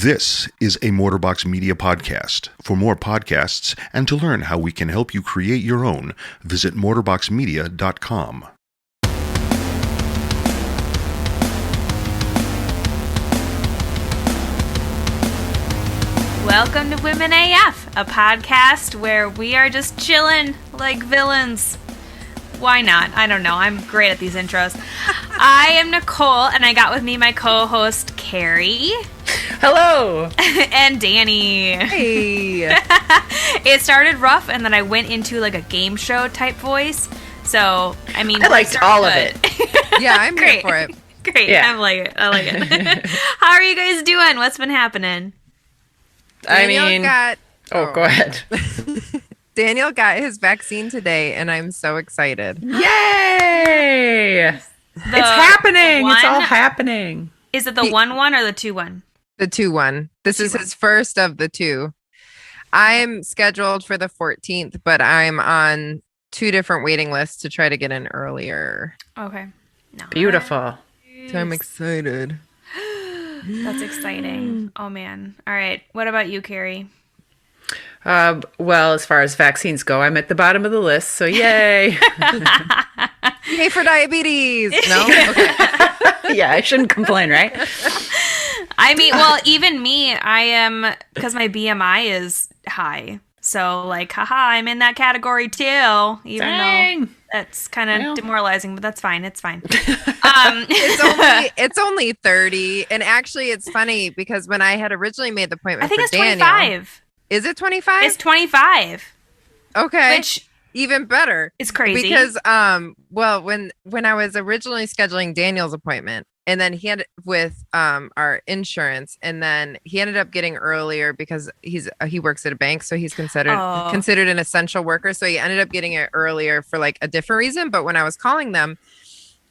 This is a Mortarbox Media podcast. For more podcasts and to learn how we can help you create your own, visit mortarboxmedia.com. Welcome to Women AF, a podcast where we are just chilling like villains. Why not? I don't know. I'm great at these intros. I am Nicole, and I got with me my co-host, Carrie. Hello. And Danny. Hey. It started rough, and then I went into like a game show type voice. So, I mean, I liked all of it. Yeah, I'm here for it. Great. Yeah. I like it. How are you guys doing? What's been happening? Go ahead. Daniel got his vaccine today, and I'm so excited. Yay! It's happening. It's all happening. Is it the 1-1 or the 2-1? The 2-1. This is his first of the two. I'm scheduled for the 14th, but I'm on 2 different waiting lists to try to get in earlier. Okay. No. Beautiful. So I'm excited. That's exciting. Oh, man. All right. What about you, Carrie? Well, as far as vaccines go, I'm at the bottom of the list, so yay. Yay for diabetes. No? Okay. Yeah, I shouldn't complain, right? I mean, well, even me, I am, because my BMI is high. So, like, haha, I'm in that category too, even though that's kind of demoralizing, but that's fine. It's fine. It's only 30. And actually, it's funny because when I had originally made the appointment I think for it's Daniel, 25. Is it 25? It's 25. Okay. Which even better. is crazy. Because well, when I was originally scheduling Daniel's appointment, and then he had with our insurance, and then he ended up getting earlier because he works at a bank, so he's considered an essential worker. So he ended up getting it earlier for like a different reason. But when I was calling them,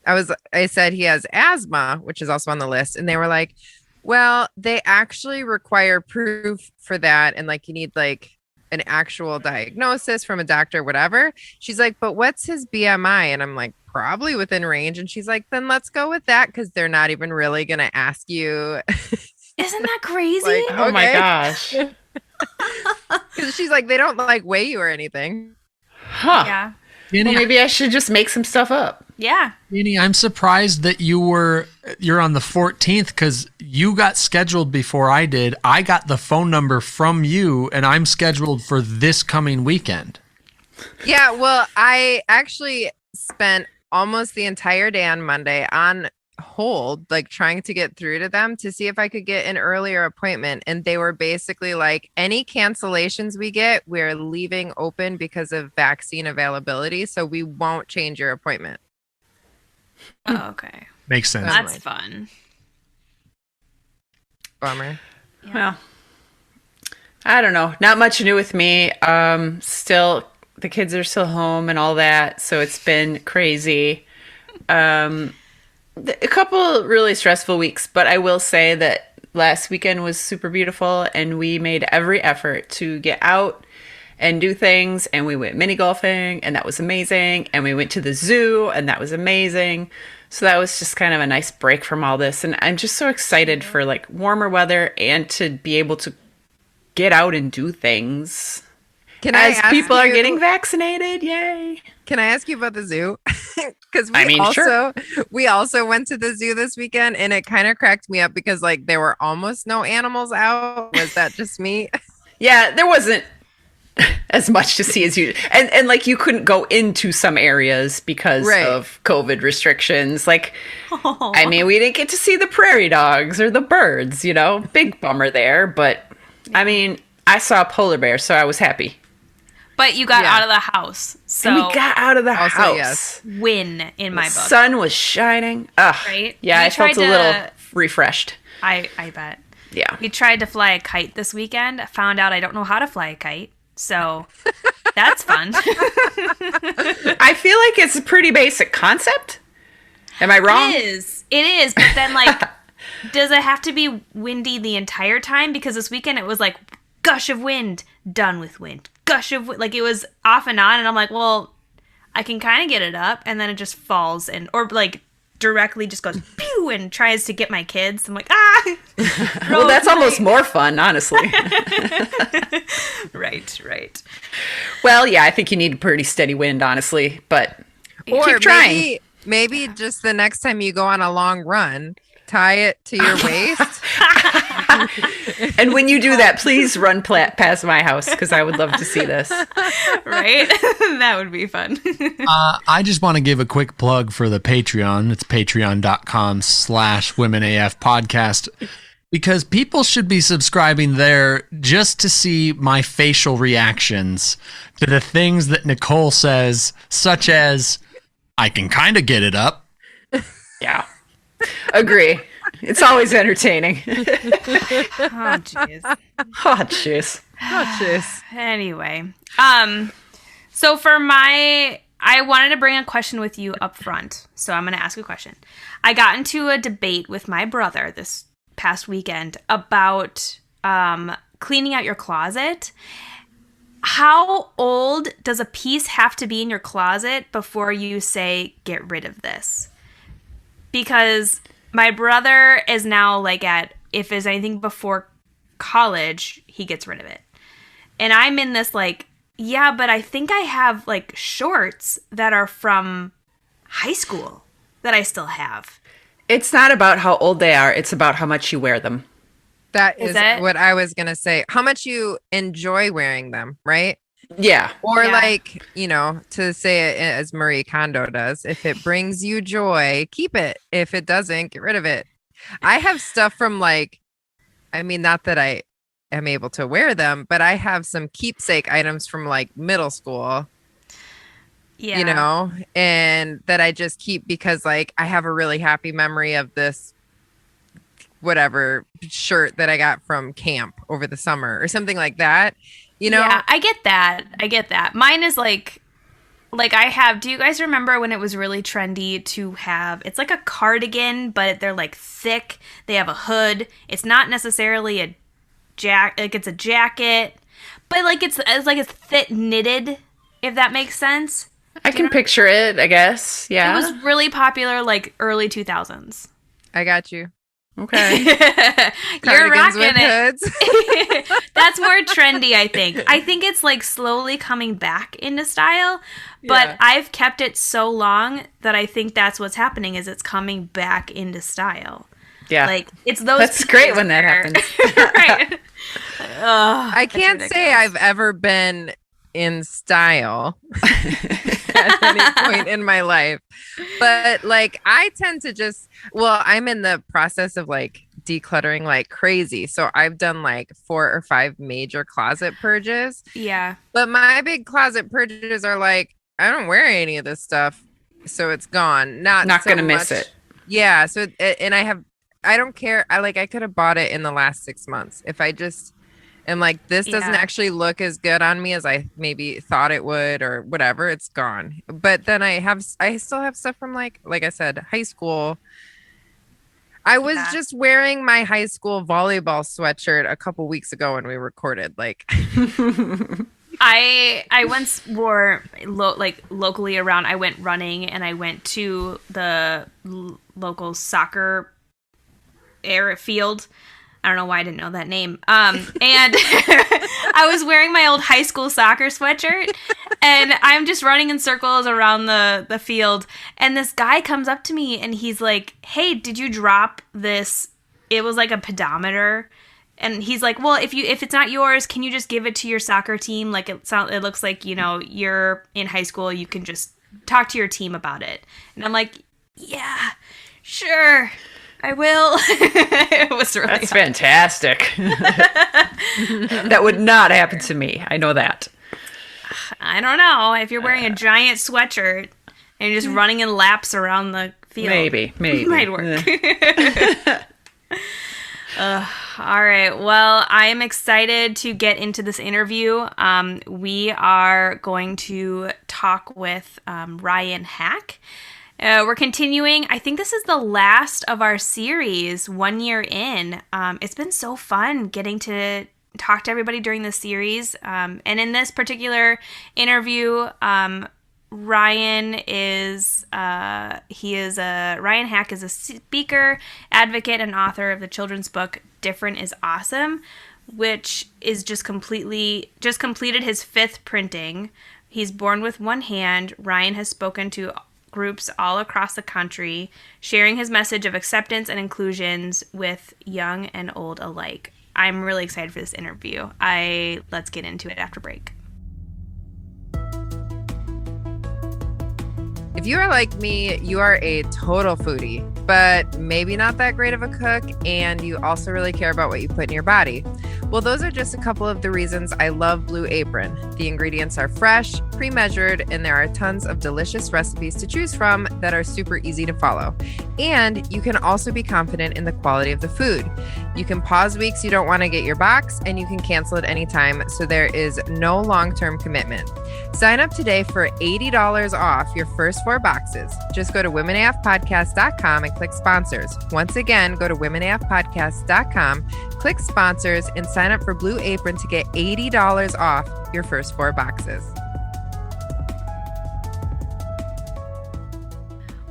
I said he has asthma, which is also on the list, and they were like, well, they actually require proof for that, and like you need like an actual diagnosis from a doctor, whatever. She's like, but what's his BMI? And I'm like, probably within range. And she's like, then let's go with that because they're not even really going to ask you. Isn't that crazy? Like, Oh my gosh. Because she's like, they don't like weigh you or anything. Huh. Yeah. Well, maybe I should just make some stuff up. Yeah. Jeannie, I'm surprised that you're on the 14th because you got scheduled before I did. I got the phone number from you, and I'm scheduled for this coming weekend. Yeah, well, I actually spent almost the entire day on Monday on hold, like trying to get through to them to see if I could get an earlier appointment. And they were basically like, any cancellations we get, we're leaving open because of vaccine availability. So we won't change your appointment. Oh, okay. Makes sense. That's fun. Bummer. Yeah. Well, I don't know. Not much new with me. Still, the kids are still home and all that, so it's been crazy. A couple really stressful weeks, but I will say that last weekend was super beautiful, and we made every effort to get out and do things, and we went mini golfing, and that was amazing, and we went to the zoo, and that was amazing. So that was just kind of a nice break from all this, and I'm just so excited for like warmer weather and to be able to get out and do things. As people are getting vaccinated, yay! Can I ask you about the zoo? Because sure. We also went to the zoo this weekend, and it kind of cracked me up because like there were almost no animals out. Was that just me? Yeah, there wasn't as much to see as you, and like you couldn't go into some areas because of COVID restrictions. Like, I mean, we didn't get to see the prairie dogs or the birds. Big bummer there. But I mean, I saw a polar bear, so I was happy. But you got out of the house. So and we got out of the house. Yes. Win in my book. The sun was shining. Ugh. Right? Yeah, I felt a little refreshed. I bet. Yeah. We tried to fly a kite this weekend. Found out I don't know how to fly a kite. So that's fun. I feel like it's a pretty basic concept. Am I wrong? It is. But then like, does it have to be windy the entire time? Because this weekend it was like gush of wind, done with wind, gush of wind. Like it was off and on. And I'm like, well, I can kind of get it up and then it just falls or like directly just goes pew and tries to get my kids. I'm like, ah. Well, that's almost more fun, honestly. Right. Well, yeah, I think you need a pretty steady wind, honestly, but Or keep trying. maybe just the next time you go on a long run, tie it to your waist. And when you do that, please run past my house because I would love to see this. Right? That would be fun. I just want to give a quick plug for the Patreon. It's patreon.com/womenaf podcast, because people should be subscribing there just to see my facial reactions to the things that Nicole says, such as, I can kind of get it up. Yeah. Agree. It's always entertaining. Oh, jeez. Oh, jeez. Oh, jeez. Anyway, so I wanted to bring a question with you up front. So I'm going to ask a question. I got into a debate with my brother this past weekend about cleaning out your closet. How old does a piece have to be in your closet before you say, get rid of this? Because my brother is now like if there's anything before college, he gets rid of it. And I'm in this like, yeah, but I think I have like shorts that are from high school that I still have. It's not about how old they are. It's about how much you wear them. That Is is it? what I was going to say. How much you enjoy wearing them, right? Yeah. Or Yeah. like, to say it as Marie Kondo does, if it brings you joy, keep it. If it doesn't, get rid of it. I have stuff from not that I am able to wear them, but I have some keepsake items from like middle school, Yeah. and that I just keep because like I have a really happy memory of this whatever shirt that I got from camp over the summer or something like that. Yeah, I get that. Mine is like I have, do you guys remember when it was really trendy to have, it's like a cardigan, but they're like thick. They have a hood. It's not necessarily a it's a jacket, but like it's thick knitted, if that makes sense. I can picture it, I guess. Yeah. It was really popular like early 2000s. I got you. Okay. You're Cardigans rocking with it. hoods. That's more trendy, I think. I think it's like slowly coming back into style, but Yeah. I've kept it so long that I think that's what's happening is it's coming back into style. Yeah. Like it's those. That's great pieces when that where- happens. Right. Ugh, I that's can't say ridiculous. I've ever been in style at any point in my life, but like I tend to I'm in the process of like decluttering like crazy. So I've done like 4 or 5 major closet purges, Yeah. but my big closet purges are like, I don't wear any of this stuff. So it's gone. Not so gonna miss much- it. Yeah. So, and I don't care. I could have bought it in the last 6 months. If I just am like, this doesn't Yeah. actually look as good on me as I maybe thought it would or whatever, it's gone. But then I still have stuff from like I said, high school. I was Yeah. just wearing my high school volleyball sweatshirt a couple weeks ago when we recorded. Like, I once wore locally around. I went running and I went to the local soccer field. I don't know why I didn't know that name. And I was wearing my old high school soccer sweatshirt, and I'm just running in circles around the field. And this guy comes up to me and he's like, "Hey, did you drop this?" It was like a pedometer. And he's like, "Well, if it's not yours, can you just give it to your soccer team? Like it looks like, you're in high school. You can just talk to your team about it." And I'm like, "Yeah, sure, I will." It was really That's fantastic. That would not happen to me. I know that. I don't know if you're wearing a giant sweatshirt and you're just running in laps around the field. Maybe. It might work. All right. Well, I am excited to get into this interview. We are going to talk with Ryan Haack. We're continuing. I think this is the last of our series 1 year in. It's been so fun getting to talk to everybody during this series. And in this particular interview, Ryan is Ryan Haack is a speaker, advocate, and author of the children's book Different is Awesome, which is just completed his 5th printing. He's born with one hand. Ryan has spoken to groups all across the country, sharing his message of acceptance and inclusions with young and old alike. I'm really excited for this interview. Let's get into it after break. If you are like me, you are a total foodie, but maybe not that great of a cook, and you also really care about what you put in your body. Well, those are just a couple of the reasons I love Blue Apron. The ingredients are fresh, pre-measured, and there are tons of delicious recipes to choose from that are super easy to follow. And you can also be confident in the quality of the food. You can pause weeks you don't want to get your box, and you can cancel at any time, so there is no long-term commitment. Sign up today for $80 off your first 4 boxes. Just go to womenafpodcast.com and click sponsors. Once again, go to womenafpodcast.com, click sponsors, and sign up for Blue Apron to get $80 off your first 4 boxes.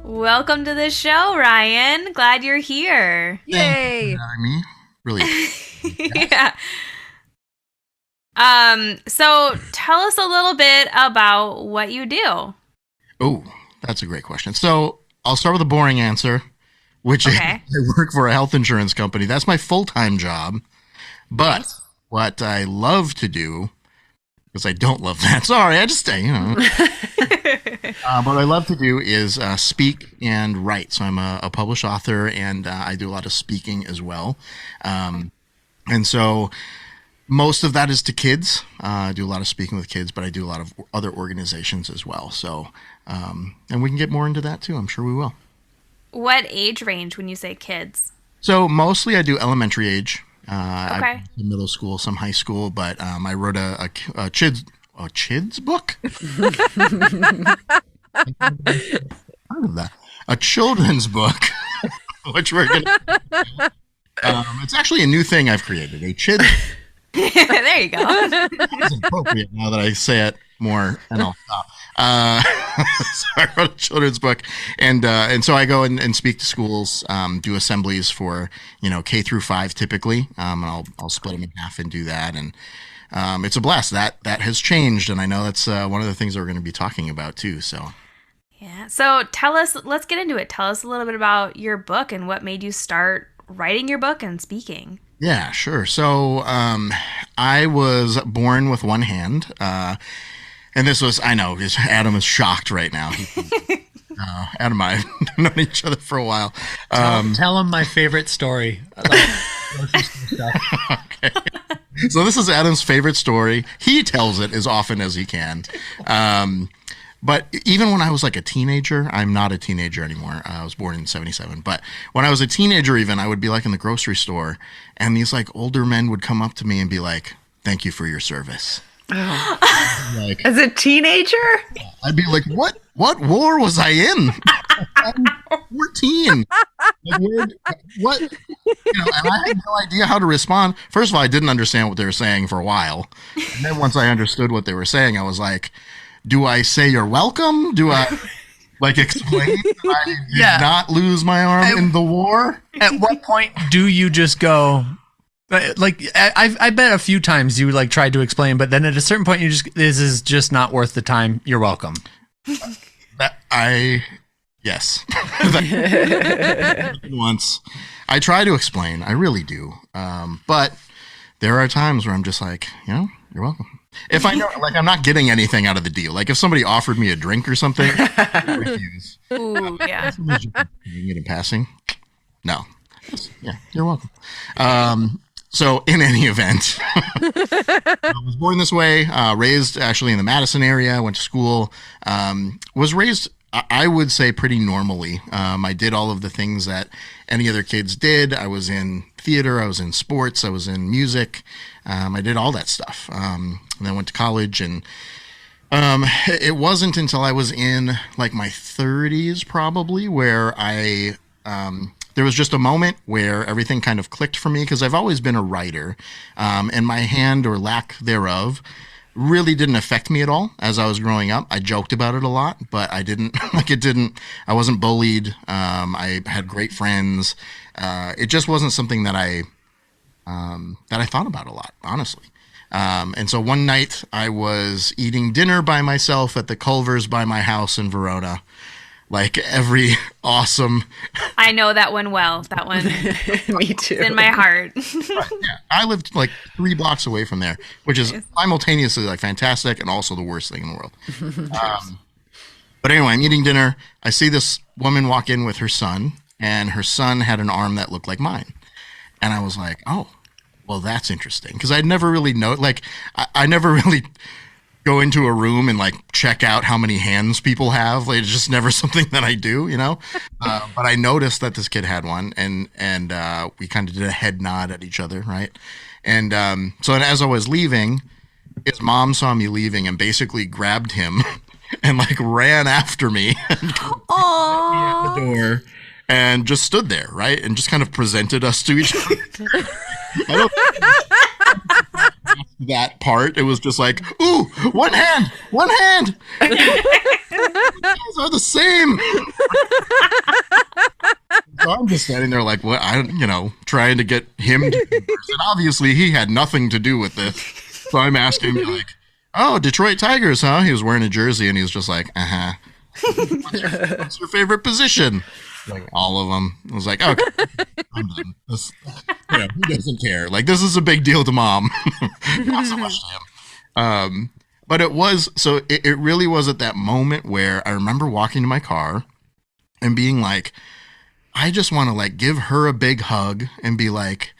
Welcome to the show, Ryan. Glad you're here. Yay! Me? Really? Yeah. So tell us a little bit about what you do. Oh, that's a great question. So I'll start with a boring answer, which is Okay. I work for a health insurance company. That's my full-time job. But what I love to do, because I don't love that. Sorry, I just, what I love to do is speak and write. So I'm a published author, and I do a lot of speaking as well. And so most of that is to kids. I do a lot of speaking with kids, but I do a lot of other organizations as well. So, and we can get more into that too. I'm sure we will. What age range when you say kids? So mostly I do elementary age. Okay. I do middle school, some high school, but I wrote a chids book. A children's book, which we're gonna. It's actually a new thing I've created. A chid. There you go. It's appropriate now that I say it more, and I'll stop. So I wrote a children's book, and so I go and speak to schools, do assemblies for K through 5 typically, and I'll split them in half and do that, and it's a blast. That has changed, and I know that's one of the things that we're going to be talking about too. So Yeah. So let's get into it. Tell us a little bit about your book and what made you start writing your book and speaking. yeah, sure. So I was born with one hand. And this was, I know, Adam is shocked right now. Adam and I have known each other for a while. Tell him my favorite story. Okay. So this is Adam's favorite story. He tells it as often as he can. But even when I was like a teenager, I'm not a teenager anymore. I was born in 1977. But when I was a teenager even, I would be like in the grocery store, and these like older men would come up to me and be like, "Thank you for your service." Like, As a teenager? I'd be like, what war was I in? I'm 14. Like, what? And I had no idea how to respond. First of all, I didn't understand what they were saying for a while. And then once I understood what they were saying, I was like, do I say you're welcome? Do I explain that I did not lose my arm in the war? At what point do you just go? I bet a few times you tried to explain, but then at a certain point this is just not worth the time. You're welcome. Yes. Once I try to explain, I really do. But there are times where I'm just like, you're welcome. If I know, I'm not getting anything out of the deal. Like if somebody offered me a drink or something, I refuse. Ooh, yeah. You in passing? No. Yeah, you're welcome. So in any event, I was born this way, raised actually in the Madison area, went to school, was raised, I would say, pretty normally. I did all of the things that any other kids did. I was in theater, I was in sports, I was in music. I did all that stuff. And then went to college, and it wasn't until I was in my 30s probably where there was just a moment where everything kind of clicked for me, because I've always been a writer, and my hand, or lack thereof, really didn't affect me at all as I was growing up. I joked about it a lot, but I didn't I wasn't bullied. I had great friends. It just wasn't something that I thought about a lot, honestly. And so one night I was eating dinner by myself at the Culvers by my house in Verona. Like every awesome. I know that one well. That one Me too. is in my heart. Right, yeah. I lived like 3 blocks away from there, which is simultaneously like fantastic and also the worst thing in the world. But anyway, I'm eating dinner. I see this woman walk in with her son, and her son had an arm that looked like mine. And I was like, oh, well, that's interesting. Because I'd never really I never really go into a room and like check out how many hands people have. Like, it's just never something that I do, you know. But I noticed that this kid had one, and we kind of did a head nod at each other, right? And so as I was leaving, his mom saw me leaving and basically grabbed him and like ran after me and at the door and just stood there, right, and just kind of presented us to each other. I don't that part. It was just like, ooh, one hand. You guys are the same. So I'm just standing there like, what? Trying to get him to converse. And obviously he had nothing to do with this. So I'm asking him like, oh, Detroit Tigers, huh? He was wearing a jersey and he was just like, uh-huh. What's your favorite position? Like all of them. I was like, okay, I'm done. Who doesn't care? Like, this is a big deal to mom. Not so much to him. But it really was at that moment where I remember walking to my car and being like, I just want to like give her a big hug and be like,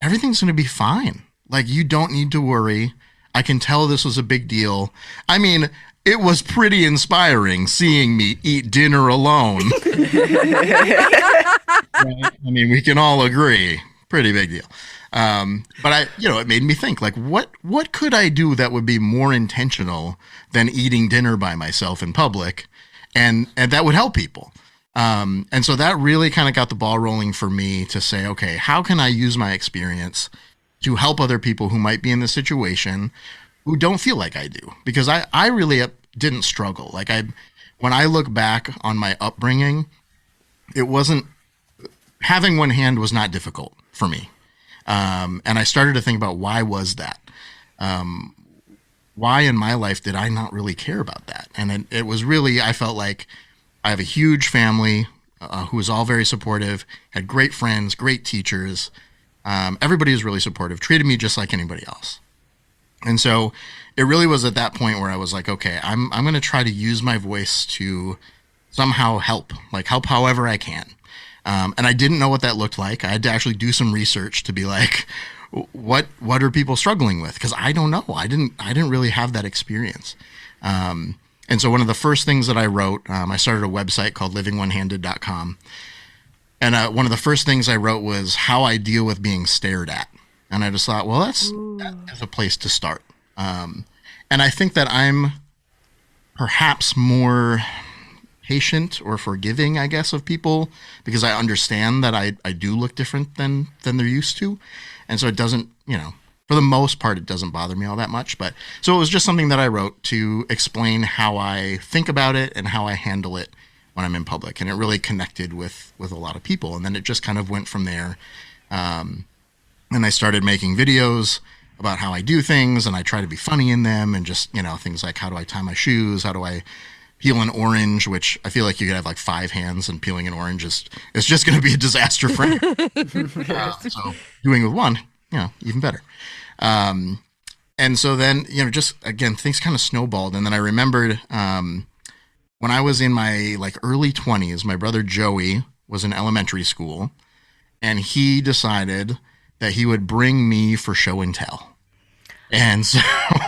everything's going to be fine. Like, you don't need to worry. I can tell this was a big deal. I mean, it was pretty inspiring seeing me eat dinner alone. Right? I mean, we can all agree. Pretty big deal. But it made me think, like, what could I do that would be more intentional than eating dinner by myself in public, and that would help people. And so that really kind of got the ball rolling for me to say, okay, how can I use my experience to help other people who might be in this situation who don't feel like I do? Because I really didn't struggle. Like, when I look back on my upbringing, it wasn't, having one hand was not difficult for me. And I started to think about, why was that? Why in my life did I not really care about that? And it was really, I felt like I have a huge family who was all very supportive, had great friends, great teachers. Everybody was really supportive, treated me just like anybody else. And so it really was at that point where I was like, okay, I'm going to try to use my voice to somehow help however I can. And I didn't know what that looked like. I had to actually do some research to be like, what are people struggling with? Because I don't know. I didn't really have that experience. And so one of the first things that I wrote, I started a website called livingonehanded.com. And one of the first things I wrote was how I deal with being stared at. And I just thought, well, that is a place to start. And I think that I'm perhaps more patient or forgiving, I guess, of people, because I understand that I do look different than they're used to. And so it doesn't, for the most part, it doesn't bother me all that much. But so it was just something that I wrote to explain how I think about it and how I handle it when I'm in public. And it really connected with a lot of people. And then it just kind of went from there. And I started making videos about how I do things, and I try to be funny in them, and just, things like, how do I tie my shoes? How do I peel an orange, which I feel like you could have like 5 hands, and peeling an orange is just going to be a disaster for me. So doing with one, even better. And so then, just again, things kind of snowballed. And then I remembered when I was in my like early 20s, my brother Joey was in elementary school, and he decided that he would bring me for show and tell. And so,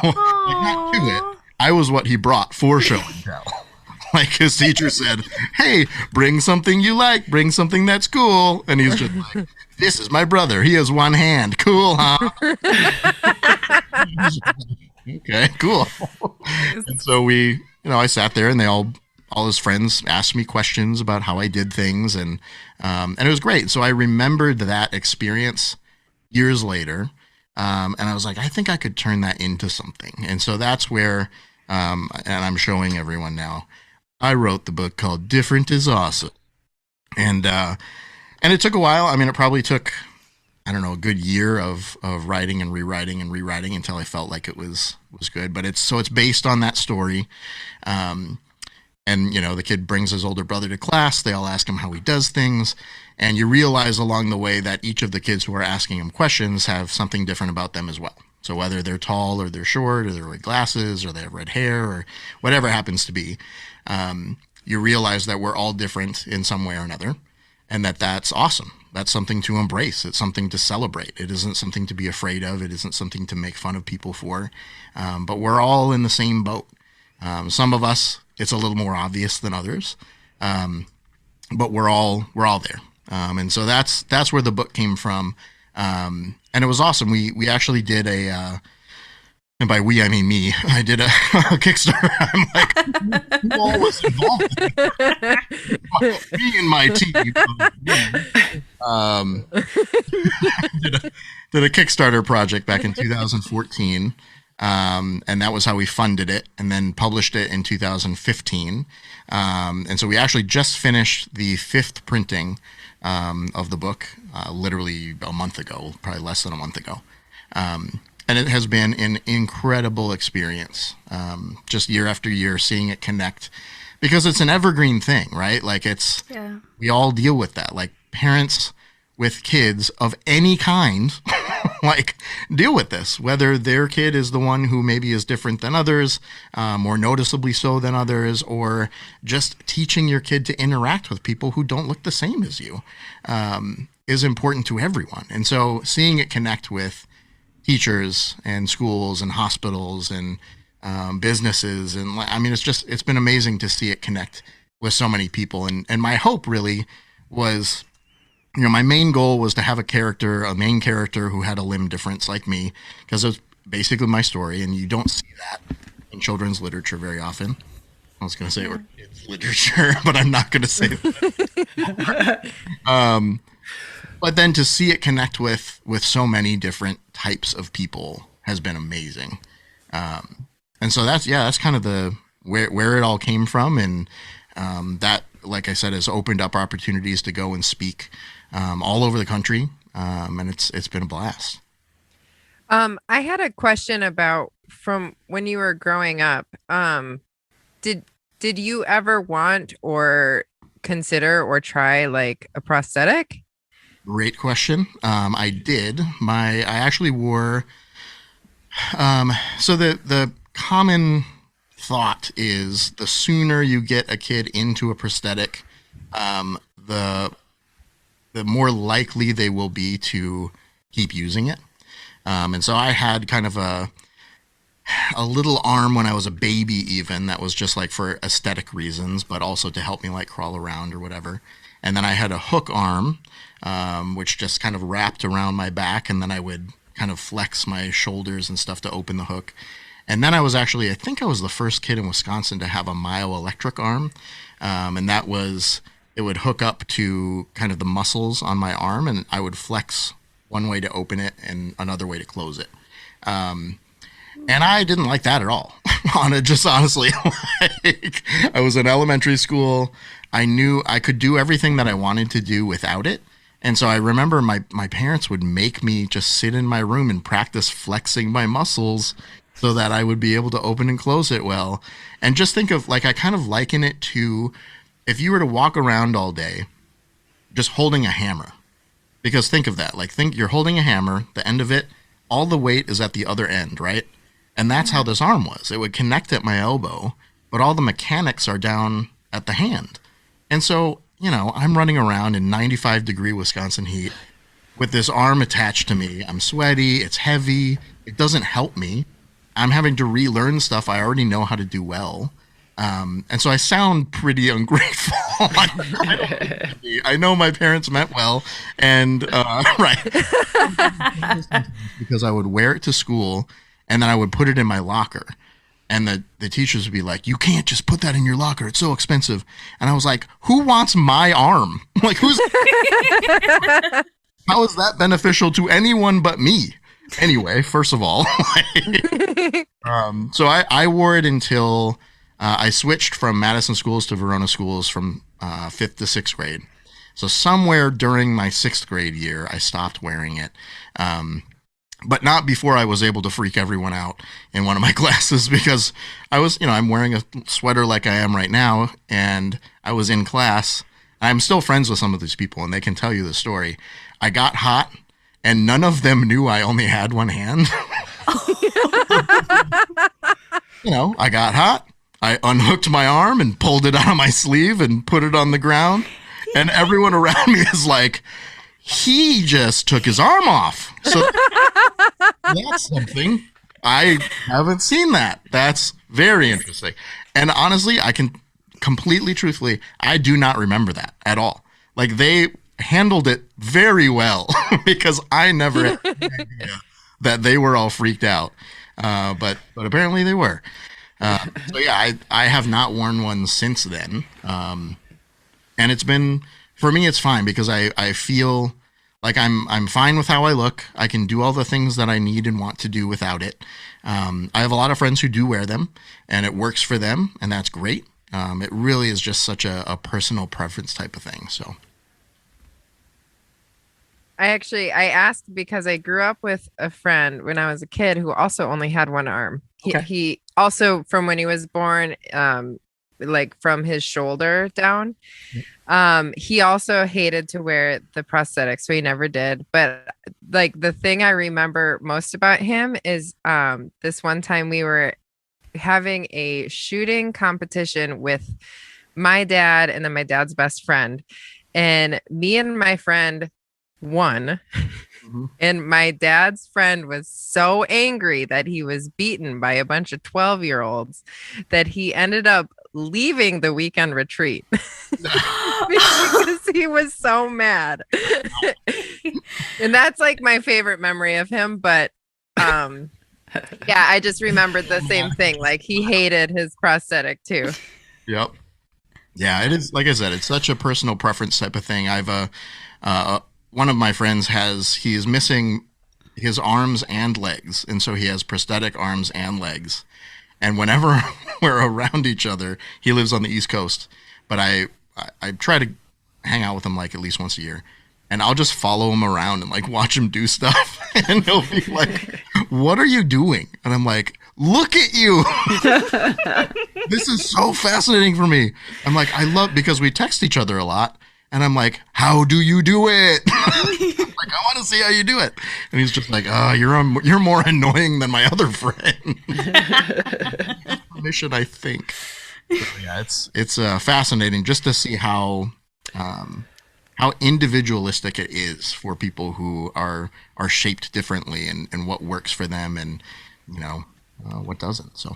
like, not to it, I was what he brought for show and tell. Like, his teacher said, hey, bring something you like, bring something that's cool. And he's just like, this is my brother. He has one hand. Cool, huh? Okay, cool. And so I sat there, and all his friends asked me questions about how I did things. And it was great. So I remembered that experience years later. And I was like, I think I could turn that into something. And so that's where, and I'm showing everyone now, I wrote the book called Different is Awesome. And it took a while. I mean, it probably took, I don't know, a good year of writing and rewriting until I felt like it was good. But it's based on that story. And, the kid brings his older brother to class. They all ask him how he does things. And you realize along the way that each of the kids who are asking him questions have something different about them as well. So whether they're tall or they're short or they wear glasses or they have red hair or whatever it happens to be, you realize that we're all different in some way or another, and that's awesome. That's something to embrace. It's something to celebrate. It isn't something to be afraid of. It isn't something to make fun of people for. But we're all in the same boat. Some of us, it's a little more obvious than others, but we're all there. And so that's where the book came from. And it was awesome. We actually did and by we I mean me. I did a Kickstarter. I'm like, who all was involved? Me and my team. Did a Kickstarter project back in 2014. And that was how we funded it, and then published it in 2015. And so we actually just finished the 5th printing of the book, literally a month ago, probably less than a month ago. And it has been an incredible experience, just year after year, seeing it connect, because it's an evergreen thing, right? Like we all deal with that, like parents with kids of any kind, like deal with this, whether their kid is the one who maybe is different than others, more noticeably so than others, or just teaching your kid to interact with people who don't look the same as you, is important to everyone. And so seeing it connect with teachers and schools and hospitals and businesses, and I mean, it's been amazing to see it connect with so many people. And my hope really was, my main goal was to have a main character who had a limb difference like me, because it was basically my story, and you don't see that in children's literature very often. I was going to say or kids literature, but I'm not going to say that. But then to see it connect with so many different types of people has been amazing. And so that's kind of where it all came from. And that, like I said, has opened up opportunities to go and speak all over the country. And it's been a blast. I had a question about from when you were growing up. Did you ever want or consider or try like a prosthetic? Great question. I did. I actually wore. So the common thought is the sooner you get a kid into a prosthetic, the more likely they will be to keep using it. And so I had kind of a little arm when I was a baby, even that was just like for aesthetic reasons, but also to help me like crawl around or whatever. And then I had a hook arm, which just kind of wrapped around my back, and then I would kind of flex my shoulders and stuff to open the hook. And then I think I was the first kid in Wisconsin to have a myoelectric arm, and it would hook up to kind of the muscles on my arm, and I would flex one way to open it and another way to close it. And I didn't like that at all. Honestly, like, I was in elementary school. I knew I could do everything that I wanted to do without it. And so I remember my parents would make me just sit in my room and practice flexing my muscles so that I would be able to open and close it well. And just think of, like, I kind of liken it to if you were to walk around all day just holding a hammer. Because think of that. Like, think you're holding a hammer, the end of it, all the weight is at the other end, right? And that's how this arm was. It would connect at my elbow, but all the mechanics are down at the hand. And so, I'm running around in 95-degree Wisconsin heat with this arm attached to me. I'm sweaty. It's heavy. It doesn't help me. I'm having to relearn stuff I already know how to do well. And so I sound pretty ungrateful. I know my parents meant well. And, right. Because I would wear it to school, and then I would put it in my locker. And the teachers would be like, you can't just put that in your locker. It's so expensive. And I was like, who wants my arm? Like, how is that beneficial to anyone but me? Anyway, first of all, so I wore it until I switched from Madison schools to Verona schools from 5th to 6th grade. So somewhere during my 6th grade year, I stopped wearing it. But not before I was able to freak everyone out in one of my classes, because I was, I'm wearing a sweater like I am right now, and I was in class. I'm still friends with some of these people, and they can tell you the story. I got hot, and none of them knew I only had one hand. I got hot. I unhooked my arm and pulled it out of my sleeve and put it on the ground. And everyone around me is like, he just took his arm off. So that's something. I haven't seen that. That's very interesting. And honestly, I can completely truthfully, I do not remember that at all. Like, they handled it very well because I never had any idea that they were all freaked out. But apparently they were. So yeah, I have not worn one since then. And it's been, for me, it's fine because I feel like I'm fine with how I look. I can do all the things that I need and want to do without it. I have a lot of friends who do wear them, and it works for them, and that's great. It really is just such a personal preference type of thing. So I asked because I grew up with a friend when I was a kid who also only had one arm. Okay. He also, from when he was born, like from his shoulder down, he also hated to wear the prosthetics, so he never did. But like, the thing I remember most about him is this one time we were having a shooting competition with my dad and then my dad's best friend, and me and my friend won. Mm-hmm. And my dad's friend was so angry that he was beaten by a bunch of 12-year-olds that he ended up leaving the weekend retreat because he was so mad. And that's like my favorite memory of him. But yeah, I just remembered the same thing. Like, he hated his prosthetic too. Yep. Yeah, it is. Like I said, it's such a personal preference type of thing. I've one of my friends he is missing his arms and legs, and so he has prosthetic arms and legs. And whenever we're around each other, he lives on the East Coast, but I try to hang out with him like at least once a year, and I'll just follow him around and like watch him do stuff, and he'll be like, "What are you doing?" And I'm like, "Look at you." This is so fascinating for me. I'm like, because we text each other a lot. And I'm like, "How do you do it?" Like, I want to see how you do it. And he's just like, "Oh, you're more annoying than my other friend." Mission, I think. But yeah, it's fascinating just to see how individualistic it is for people who are shaped differently, and what works for them, and what doesn't. So.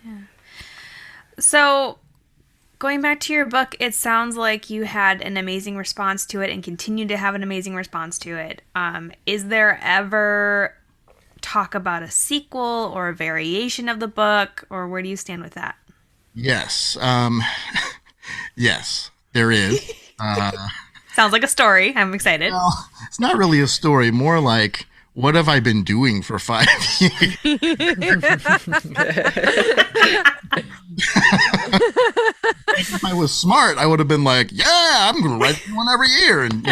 Yeah. So, going back to your book, it sounds like you had an amazing response to it and continue to have an amazing response to it. Is there ever talk about a sequel or a variation of the book, or where do you stand with that? Yes. Yes, there is. Sounds like a story. I'm excited. Well, it's not really a story, more like, what have I been doing for 5 years? If I was smart, I would have been like, "Yeah, I'm going to write one every year." And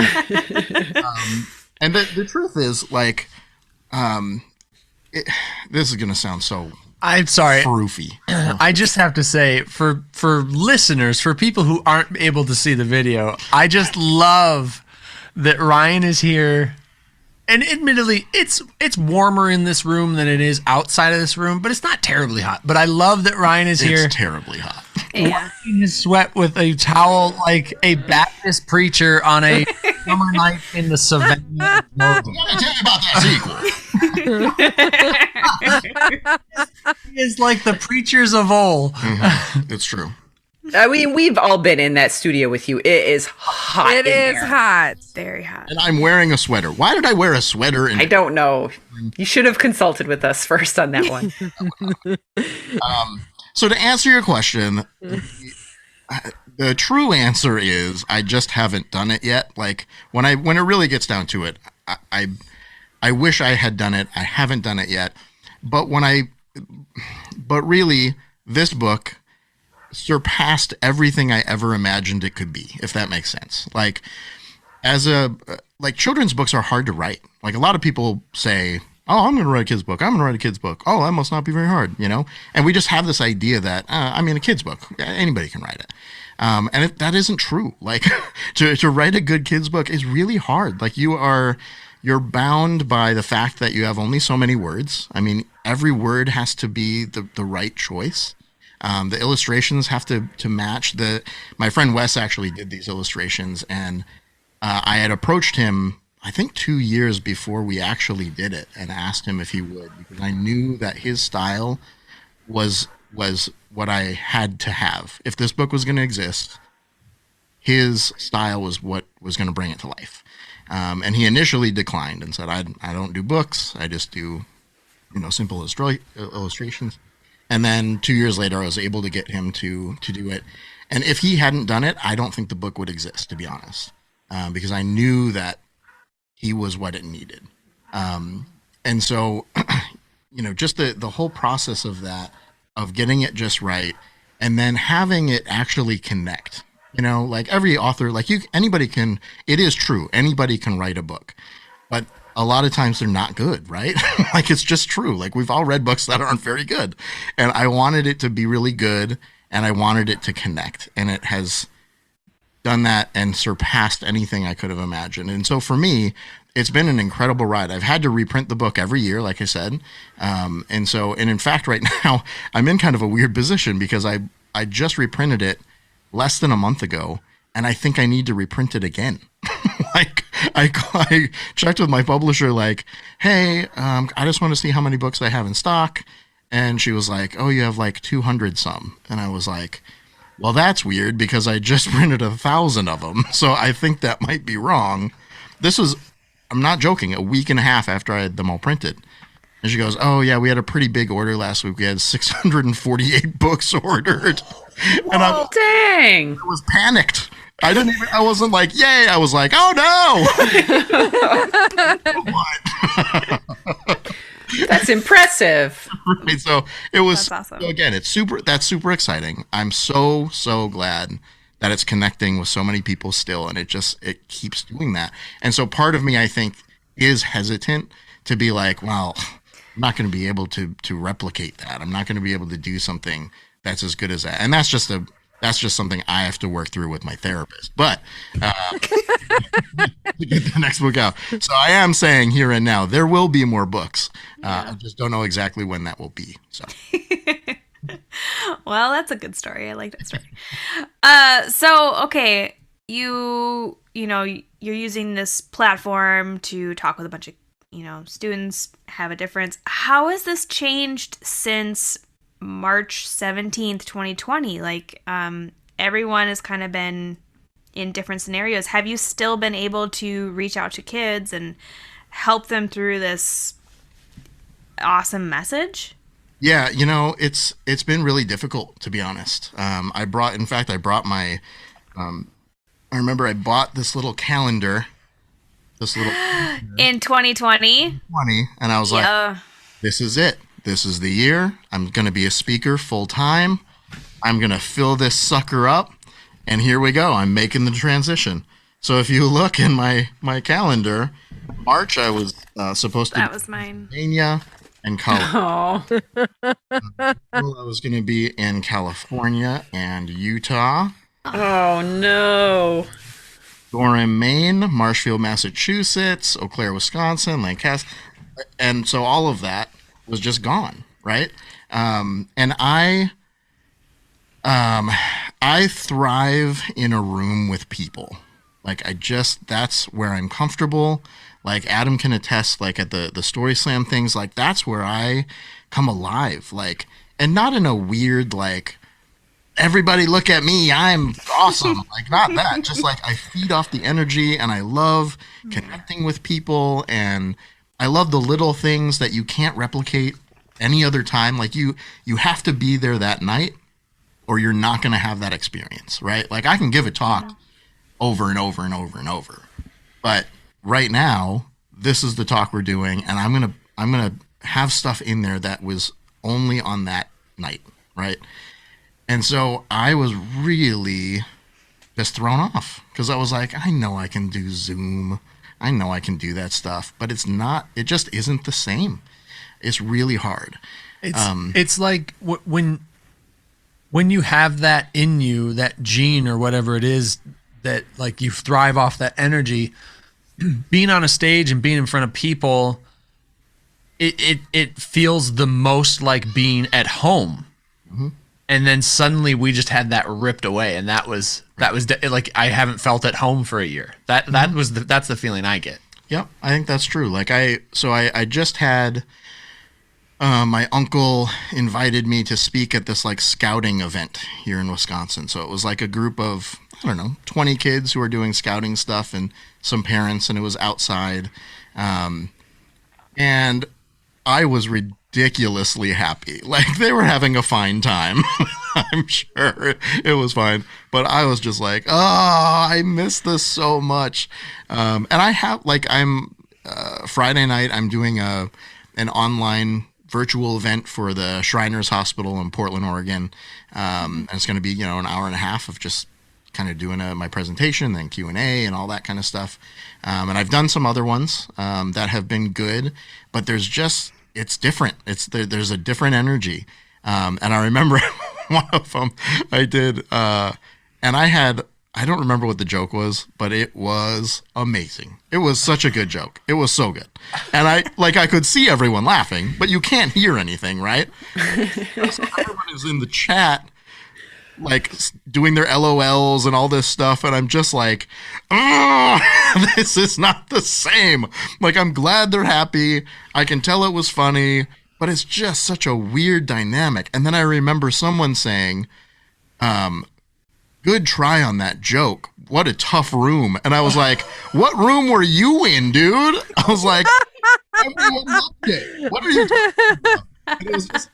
and the truth is, like, this is going to sound so. I'm sorry. Froofy. I just have to say, for listeners, for people who aren't able to see the video, I just love that Ryan is here. And admittedly, it's warmer in this room than it is outside of this room, but it's not terribly hot. But I love that Ryan is here. It's terribly hot. Yeah. Wiping his sweat with a towel like a Baptist preacher on a summer night in the savannah. Let me tell you about that sequel. He is like the preachers of old. Mm-hmm. It's true. I mean, we've all been in that studio with you. It is hot. It is hot. Very hot. And I'm wearing a sweater. Why did I wear a sweater? I don't know. You should have consulted with us first on that one. So to answer your question, the true answer is I just haven't done it yet. Like, when it really gets down to it, I wish I had done it. I haven't done it yet. But really, this book surpassed everything I ever imagined it could be, if that makes sense. Like, children's books are hard to write. Like, a lot of people say, oh, I'm going to write a kid's book. I'm going to write a kid's book. Oh, that must not be very hard, you know? And we just have this idea that, a kid's book, anybody can write it. That isn't true. Like, to write a good kid's book is really hard. Like, you're bound by the fact that you have only so many words. I mean, every word has to be the right choice. The illustrations have to match. My friend Wes actually did these illustrations, and I had approached him, I think 2 years before we actually did it, and asked him if he would, because I knew that his style was what I had to have. If this book was going to exist, his style was what was going to bring it to life. And he initially declined and said, I don't do books. I just do, simple illustrations. And then 2 years later, I was able to get him to do it. And if he hadn't done it, I don't think the book would exist, to be honest, because I knew that he was what it needed. And so, just the whole process of that, of getting it just right, and then having it actually connect. Like every author, anybody can, it is true, anybody can write a book, but a lot of times they're not good, right? Like, it's just true. Like, we've all read books that aren't very good, and I wanted it to be really good, and I wanted it to connect, and it has done that and surpassed anything I could have imagined. And so for me, it's been an incredible ride. I've had to reprint the book every year, like I said. And in fact, right now, I'm in kind of a weird position because I just reprinted it less than a month ago, and I think I need to reprint it again. I checked with my publisher, like, hey, I just want to see how many books I have in stock. And she was like, oh, you have like 200 some. And I was like, well, that's weird because I just printed 1,000 of them. So I think that might be wrong. This was, I'm not joking, a week and a half after I had them all printed. And she goes, oh, yeah, we had a pretty big order last week. We had 648 books ordered. And Dang. I was panicked. I wasn't like, yay. I was like, oh, no. That's impressive. Right, so it was, That's awesome. so again, that's super exciting. I'm so glad that it's connecting with so many people still. And it keeps doing that. And so part of me, I think, is hesitant to be like, well, I'm not going to be able to replicate that. I'm not going to be able to do something that's as good as that. And that's just something I have to work through with my therapist. But to get the next book out. So I am saying here and now, there will be more books. I just don't know exactly when that will be. So. Well, that's a good story. I like that story. So, okay, you're using this platform to talk with a bunch of, students, have a difference. How has this changed since March 17th, 2020? Like, everyone has kind of been in different scenarios. Have you still been able to reach out to kids and help them through this awesome message? Yeah, it's been really difficult, to be honest. I brought my, I remember I bought this little calendar, in 2020, and I was like, this is it. This is the year. I'm going to be a speaker full time. I'm going to fill this sucker up. And here we go. I'm making the transition. So if you look in my calendar, March, I was supposed to. That was mine. Pennsylvania and Colorado. Oh. I was going to be in California and Utah. Oh, no. Gorham, Maine, Marshfield, Massachusetts, Eau Claire, Wisconsin, Lancaster. And so all of that was just gone, right? And I thrive in a room with people. Like, that's where I'm comfortable. Like, Adam can attest, like, at the Story Slam things, like, that's where I come alive. Like, and not in a weird, like, everybody look at me, I'm awesome. Like, not that. Just, like, I feed off the energy, and I love connecting with people, and I love the little things that you can't replicate any other time. Like, you have to be there that night, or you're not going to have that experience, right? Like, I can give a talk over and over and over and over. But right now, this is the talk we're doing, and I'm gonna have stuff in there that was only on that night, right? And so I was really just thrown off because I was like, I know I can do Zoom, I know I can do that stuff, but it just isn't the same. It's really hard. It's like when you have that in you, that gene or whatever it is, that like you thrive off that energy, being on a stage and being in front of people, it feels the most like being at home. Mm-hmm. And then suddenly we just had that ripped away, and that was like I haven't felt at home for a year. That's the feeling I get. Yep, I think that's true. Like I just had my uncle invited me to speak at this like scouting event here in Wisconsin. So it was like a group of, I don't know, 20 kids who are doing scouting stuff and some parents, and it was outside. And I was ridiculously happy. Like they were having a fine time. I'm sure it was fine, but I was just like, oh, I miss this so much. And I have Friday night, I'm doing an online virtual event for the Shriners Hospital in Portland, Oregon. And it's going to be, an hour and a half of just kind of doing my presentation, then Q&A and all that kind of stuff. And I've done some other ones that have been good, but it's different. There's a different energy. And I remember one of them I did, and I don't remember what the joke was, but it was amazing. It was such a good joke. It was so good. And I could see everyone laughing, but you can't hear anything, right? So everyone is in the chat, like doing their LOLs and all this stuff. And I'm just like, this is not the same. Like, I'm glad they're happy. I can tell it was funny, but it's just such a weird dynamic. And then I remember someone saying, good try on that joke. What a tough room. And I was like, what room were you in, dude? I was like, everyone loved it. What are you talking about? And it was just,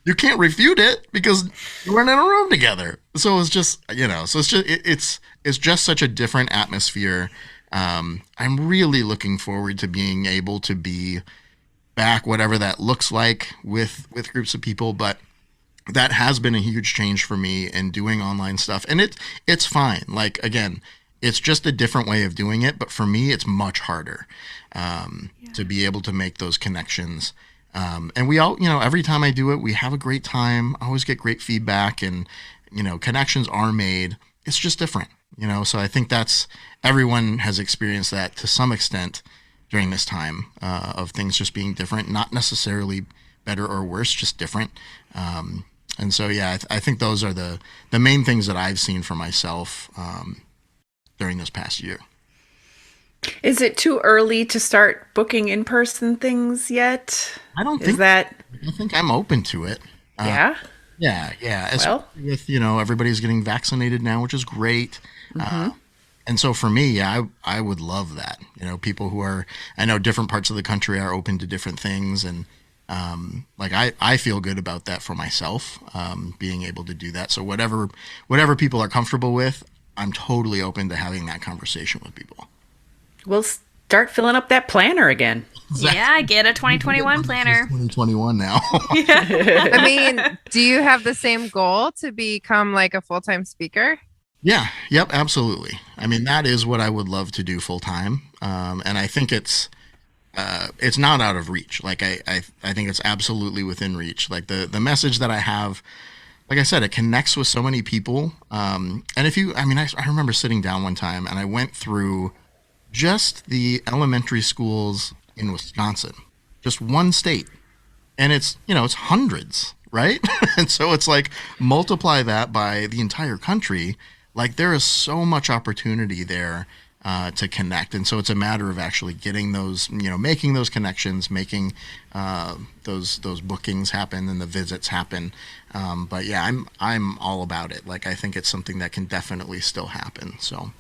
you can't refute it because you weren't in a room together. So it was just, so it's just such a different atmosphere. I'm really looking forward to being able to be back, whatever that looks like with groups of people. But that has been a huge change for me in doing online stuff. And it's fine. Like, again, it's just a different way of doing it. But for me, it's much harder to be able to make those connections. And we all, every time I do it, we have a great time. I always get great feedback and, connections are made. It's just different, so I think everyone has experienced that to some extent during this time of things just being different, not necessarily better or worse, just different. And so, yeah, I think those are the main things that I've seen for myself during this past year. Is it too early to start booking in-person things yet? I don't think that. I think I'm open to it. Yeah? Yeah. Especially with, everybody's getting vaccinated now, which is great. Mm-hmm. And so for me, I would love that. People who I know different parts of the country are open to different things. And I feel good about that for myself, being able to do that. So whatever people are comfortable with, I'm totally open to having that conversation with people. We'll start filling up that planner again. Exactly. Yeah, get a 2021 planner. 2021 now. I mean, do you have the same goal to become like a full-time speaker? Yeah. Yep. Absolutely. I mean, that is what I would love to do full time. And I think it's not out of reach. Like I think it's absolutely within reach. Like the message that I have, like I said, it connects with so many people. And I remember sitting down one time and I went through just the elementary schools in Wisconsin, just one state. And it's hundreds, right? And so it's like multiply that by the entire country. Like there is so much opportunity there to connect. And so it's a matter of actually getting those, making those connections, making those bookings happen and the visits happen. But yeah, I'm all about it. Like I think it's something that can definitely still happen. So.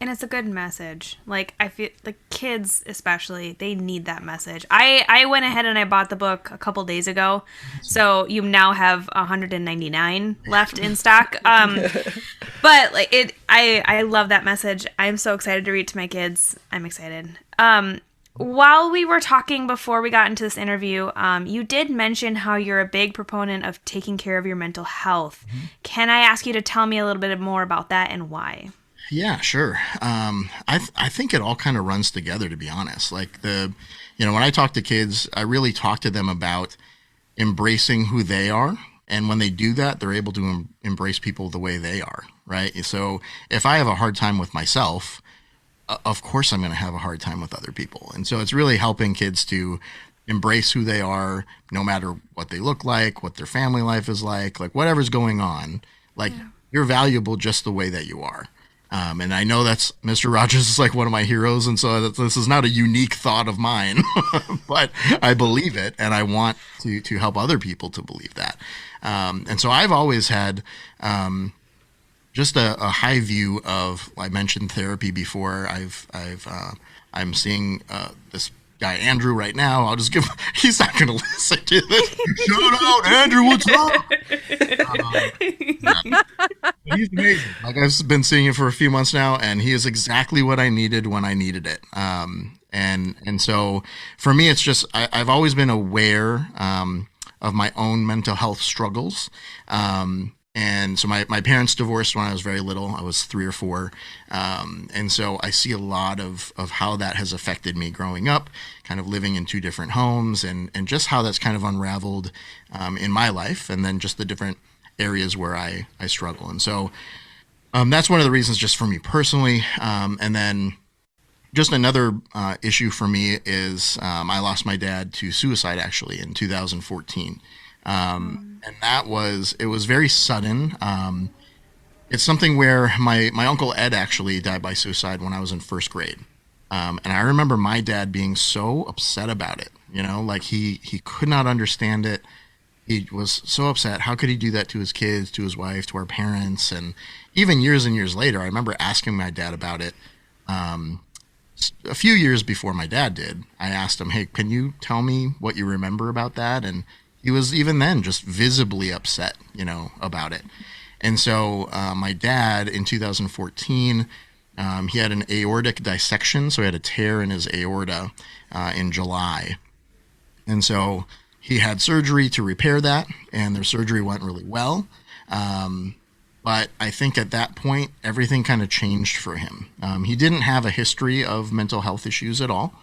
And it's a good message. Like, I feel like kids, especially, they need that message. I went ahead and I bought the book a couple days ago. So you now have 199 left in stock. But like I love that message. I'm so excited to read to my kids. I'm excited. While we were talking before we got into this interview, you did mention how you're a big proponent of taking care of your mental health. Can I ask you to tell me a little bit more about that and why? Yeah, sure. I think it all kind of runs together, to be honest. Like when I talk to kids, I really talk to them about embracing who they are. And when they do that, they're able to embrace people the way they are, right? So if I have a hard time with myself, of course I'm going to have a hard time with other people. And so it's really helping kids to embrace who they are, no matter what they look like, what their family life is like whatever's going on. You're valuable just the way that you are. And I know that's Mr. Rogers is like one of my heroes, and so this is not a unique thought of mine, but I believe it, and I want to help other people to believe that. And so I've always had just a high view of. I mentioned therapy before. I'm seeing this guy Andrew right now. I'll just give. He's not going to listen to this. Shout out, Andrew. What's up? Yeah. He's amazing. Like I've been seeing him for a few months now, and he is exactly what I needed when I needed it. And so for me, it's just I've always been aware of my own mental health struggles. And so my parents divorced when I was very little. I was 3 or 4. And so I see a lot of how that has affected me growing up, kind of living in 2 different homes, and just how that's kind of unraveled in my life, and then just the different areas where I struggle. And so that's one of the reasons just for me personally. And then just another issue for me is I lost my dad to suicide actually in 2014. And it was very sudden. It's something where my Uncle Ed actually died by suicide when I was in 1st grade. And I remember my dad being so upset about it, like he could not understand it. He was so upset. How could he do that to his kids, to his wife, to our parents? And even years and years later, I remember asking my dad about it. A few years before my dad did, I asked him, hey, can you tell me what you remember about that? And he was even then just visibly upset, about it. And so my dad in 2014, he had an aortic dissection. So he had a tear in his aorta in July. And so he had surgery to repair that, and their surgery went really well. But I think at that point, everything kind of changed for him. He didn't have a history of mental health issues at all,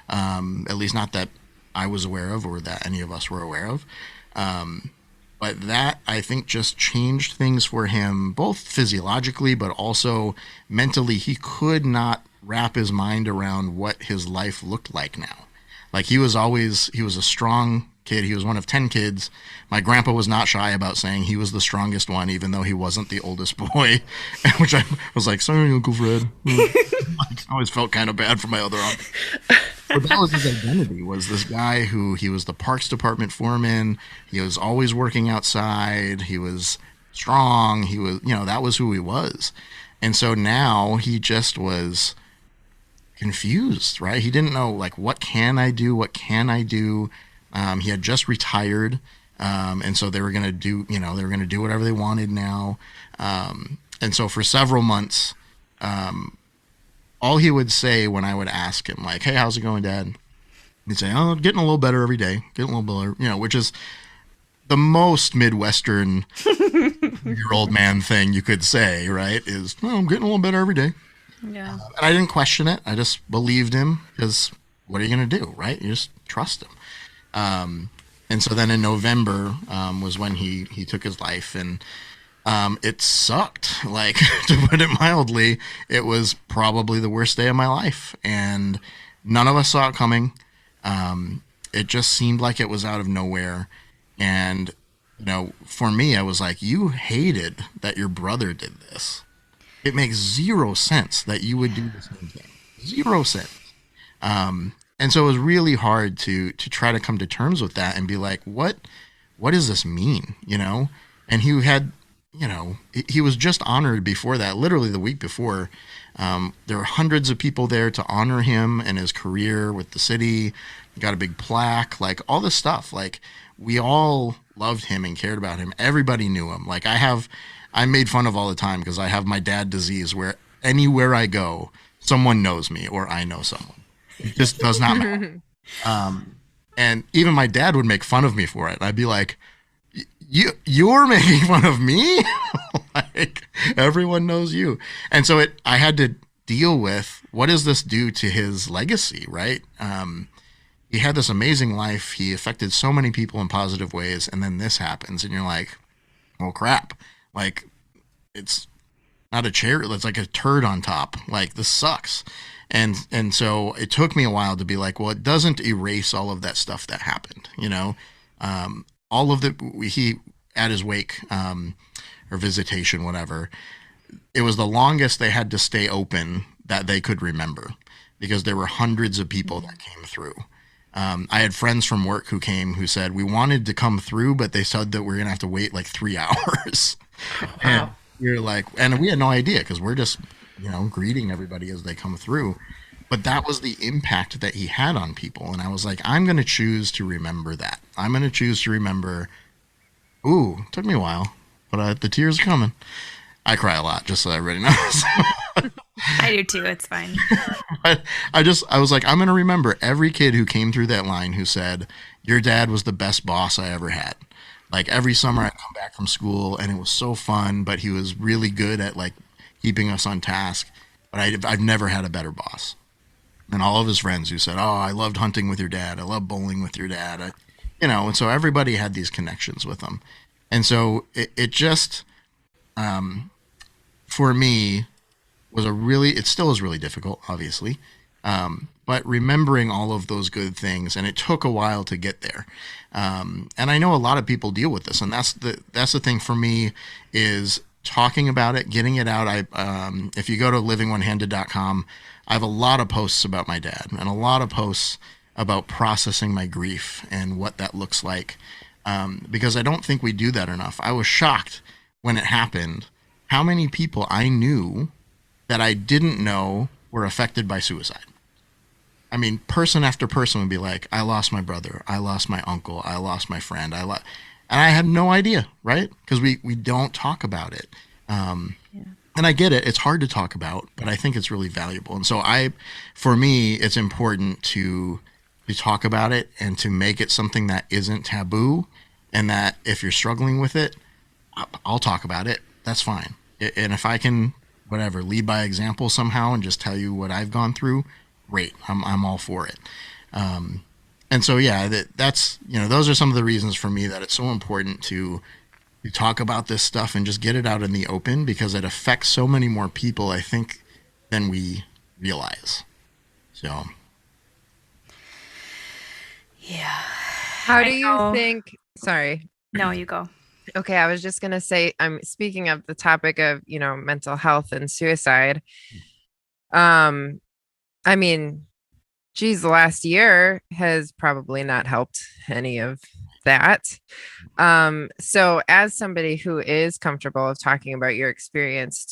at least not that I was aware of or that any of us were aware of. But that, I think, just changed things for him, both physiologically, but also mentally. He could not wrap his mind around what his life looked like now. Like he was a strong kid. He was one of 10 kids. My grandpa was not shy about saying he was the strongest one, even though he wasn't the oldest boy, which I was like, sorry, Uncle Fred. I always felt kind of bad for my other uncle. But that was his identity, was this guy who he was the parks department foreman. He was always working outside. He was strong. He was, that was who he was. And so now he just was confused, right? He didn't know, what can I do? What can I do? He had just retired, and so they were going to do, they were going to do whatever they wanted now. And so for several months, all he would say when I would ask him, hey, how's it going, Dad? He'd say, oh, getting a little better every day, getting a little better, which is the most Midwestern year old man thing you could say, right? Is, oh, I'm getting a little better every day. Yeah. And I didn't question it. I just believed him, because what are you going to do, right? You just trust him. And so then in November was when he took his life, and it sucked. To put it mildly, it was probably the worst day of my life, and none of us saw it coming. It just seemed like it was out of nowhere. And, for me, I was like, you hated that your brother did this. It makes 0 sense that you would do the same thing. 0 sense. And so it was really hard to try to come to terms with that and be like, what does this mean? And he had, he was just honored before that, literally the week before. There were hundreds of people there to honor him and his career with the city. He got a big plaque, like all this stuff. Like we all loved him and cared about him. Everybody knew him. Like I'm made fun of all the time because I have my dad disease where anywhere I go, someone knows me or I know someone. It just does not matter. And even my dad would make fun of me for it. I'd be like, you're making fun of me? Like everyone knows you. And so I had to deal with, what does this do to his legacy, right? He had this amazing life. He affected so many people in positive ways. And then this happens and you're like, well, crap. Like it's not a cherry. It's like a turd on top. Like this sucks. And so it took me a while to be like, well, it doesn't erase all of that stuff that happened, all of he at his wake, or visitation, whatever, it was the longest they had to stay open that they could remember because there were hundreds of people that came through. I had friends from work who came who said, we wanted to come through, but they said that we're going to have to wait like 3 hours. Wow. And you're like, and we had no idea because we're just, greeting everybody as they come through. But that was the impact that he had on people. And I was like, I'm going to choose to remember that. I'm going to choose to remember, it took me a while, but the tears are coming. I cry a lot, just so everybody knows. I do too. It's fine. But I was like, I'm going to remember every kid who came through that line who said, your dad was the best boss I ever had. Like every summer I'd come back from school and it was so fun, but he was really good at like keeping us on task. But I've never had a better boss. And all of his friends who said, I loved hunting with your dad. I loved bowling with your dad. And so everybody had these connections with him. And so it just, for me, it still is really difficult, obviously. But remembering all of those good things, and it took a while to get there. And I know a lot of people deal with this, and that's the thing for me is talking about it, getting it out. If you go to livingonehanded.com, I have a lot of posts about my dad and a lot of posts about processing my grief and what that looks like. Because I don't think we do that enough. I was shocked when it happened, how many people I knew that I didn't know were affected by suicide. I mean, person after person would be like, I lost my brother, I lost my uncle, I lost my friend, and I had no idea, right? Because we don't talk about it. And I get it, it's hard to talk about, but I think it's really valuable. And so for me, it's important to talk about it and to make it something that isn't taboo, and that if you're struggling with it, I'll talk about it. That's fine. And if I can, lead by example somehow and just tell you what I've gone through, great. I'm all for it. And so, that's, those are some of the reasons for me that it's so important to talk about this stuff and just get it out in the open, because it affects so many more people, I think, than we realize. So. Yeah. How do you think, sorry. No, you go. Okay, I was just going to say, I'm speaking of the topic of, mental health and suicide. I mean, geez, the last year has probably not helped any of that. So as somebody who is comfortable of talking about your experience,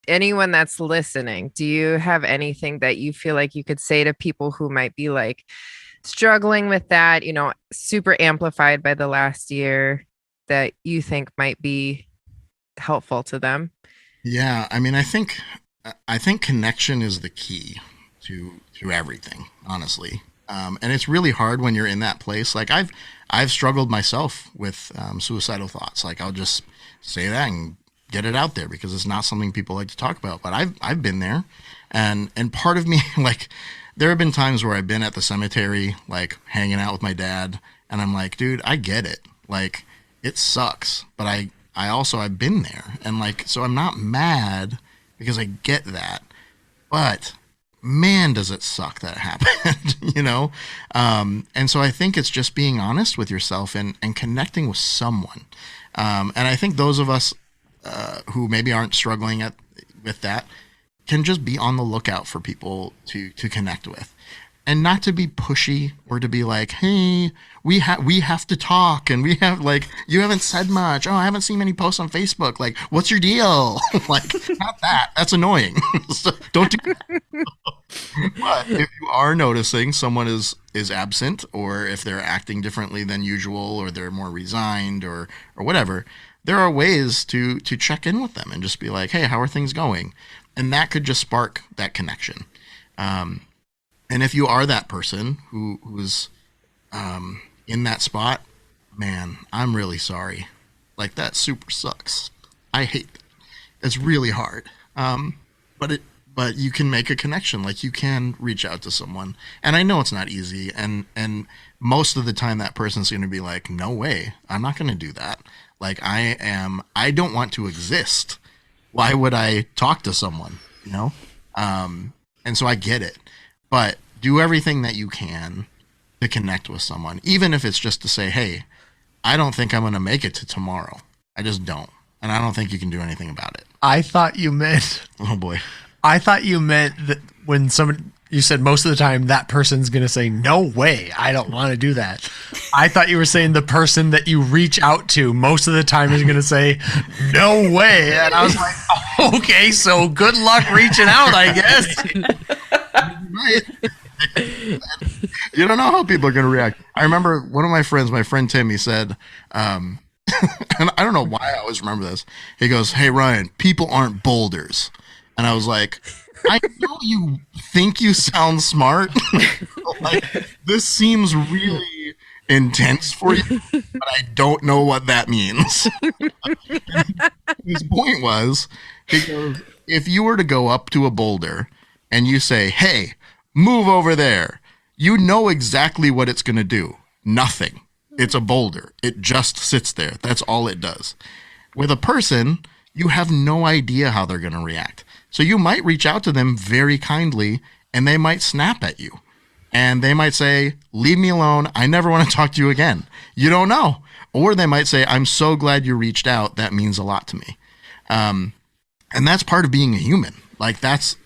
anyone that's listening, do you have anything that you feel like you could say to people who might be like struggling with that, super amplified by the last year, that you think might be helpful to them? Yeah, I mean, I think connection is the key to everything, honestly. And it's really hard when you're in that place. Like I've struggled myself with suicidal thoughts. Like I'll just say that and get it out there because it's not something people like to talk about. But I've been there, and part of me, like, there have been times where I've been at the cemetery, like hanging out with my dad, and I'm like, dude, I get it. Like it sucks, but I've been there, and like, so I'm not mad because I get that, but man, does it suck that it happened, And so I think it's just being honest with yourself and connecting with someone. And I think those of us who maybe aren't struggling with that can just be on the lookout for people to connect with. and not to be pushy or to be like, hey, we have to talk, and we have, like, you haven't said much. Oh, I haven't seen many posts on Facebook. Like, what's your deal? Like, not that. That's annoying. So don't do that. But if you are noticing someone is absent, or if they're acting differently than usual, or they're more resigned, or whatever, there are ways to check in with them and just be like, hey, how are things going? And that could just spark that connection. And if you are that person who's in that spot, man, I'm really sorry. Like, that super sucks. I hate that. It's really hard. But you can make a connection. Like, you can reach out to someone. And I know it's not easy. And most of the time that person's going to be like, no way, I'm not going to do that. Like, I don't want to exist. Why would I talk to someone, you know? And so I get it. But do everything that you can to connect with someone, even if it's just to say, hey, I don't think I'm going to make it to tomorrow. I just don't. And I don't think you can do anything about it. I thought you meant... Oh, boy. I thought you meant that when you said most of the time that person's going to say, no way, I don't want to do that. I thought you were saying the person that you reach out to most of the time is going to say, no way. And I was like, oh, okay, so good luck reaching out, I guess. Right. You don't know how people are going to react. I remember one of my friends, my friend Tim, he said, and I don't know why I always remember this. He goes, hey, Ryan, people aren't boulders. And I was like, I know you think you sound smart. Like, this seems really intense for you, but I don't know what that means. His point was, he goes, if you were to go up to a boulder and you say, hey, move over there, you know exactly what it's going to do. Nothing. It's a boulder. It just sits there. That's all it does. With a person, you have no idea how they're going to react. So you might reach out to them very kindly, and they might snap at you. And they might say, leave me alone. I never want to talk to you again. You don't know. Or they might say, I'm so glad you reached out. That means a lot to me. And that's part of being a human. Like, that's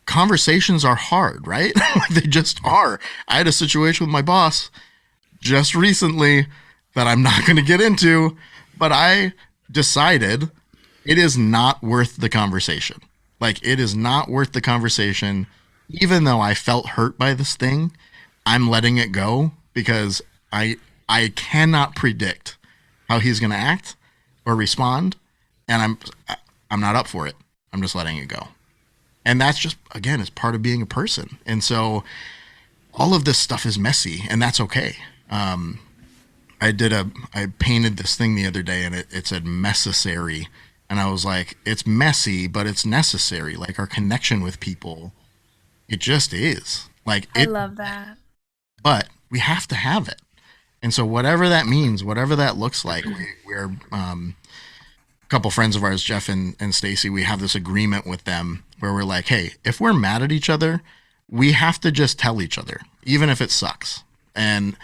conversations are hard, right? They just are. I had a situation with my boss just recently that I'm not going to get into, but I decided it is not worth the conversation. Like, it is not worth the conversation. Even though I felt hurt by this thing, I'm letting it go because I cannot predict how he's going to act or respond, and I'm not up for it. I'm just letting it go. And that's just, again, it's part of being a person. And so all of this stuff is messy, and that's okay. I painted this thing the other day, and it said necessary. And I was like, it's messy, but it's necessary. Like, our connection with people, it just is. Like, I love that. But we have to have it. And so whatever that means, whatever that looks like, we're a couple friends of ours, Jeff and Stacy, we have this agreement with them where we're like, hey, if we're mad at each other, we have to just tell each other, even if it sucks. And